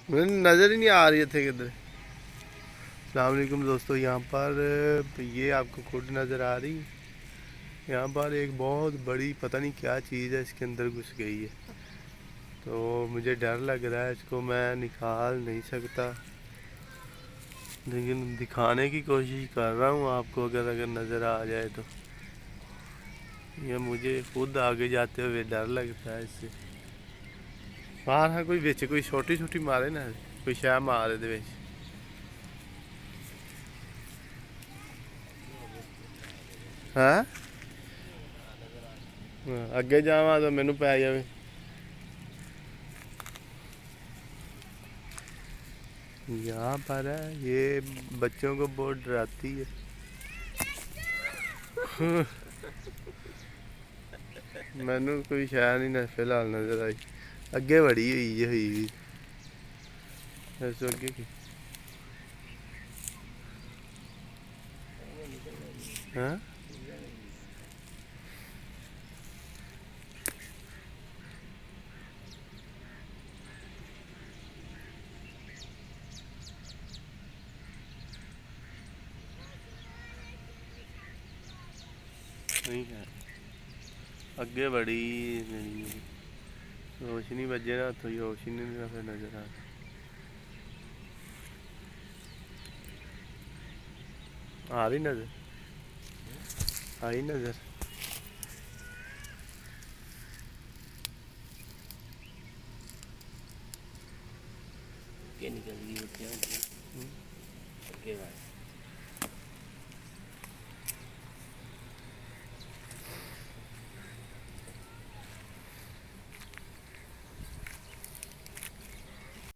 मुझे नज़र ही नहीं आ रही थे किधर। अस्सलाम वालेकुम दोस्तों, यहाँ पर ये आपको खुद नज़र आ रही है। यहाँ पर एक बहुत बड़ी पता नहीं क्या चीज़ है, इसके अंदर घुस गई है। तो मुझे डर लग रहा है, इसको मैं निकाल नहीं सकता, लेकिन दिखाने की कोशिश कर रहा हूँ आपको। अगर अगर नज़र आ जाए तो ये मुझे खुद आगे जाते हुए डर लगता है इससे। बाहर हाँ कोई बिच कोई छोटी छोटी मारे ना, कोई शह मारे दे विच। हाँ अगे जावा तो मैनू पै जाए। यहाँ पर है, ये बच्चों को बहुत डराती है। मैनू कोई शह नहीं ना फिलहाल नजर आई। अगे बड़ी हुई अगे की। हाँ नहीं है, अगे बड़ी रोशनी बजे ना तो रोशनी नहीं फिर नजर आ रही नजर आई नजर। के निकल गई,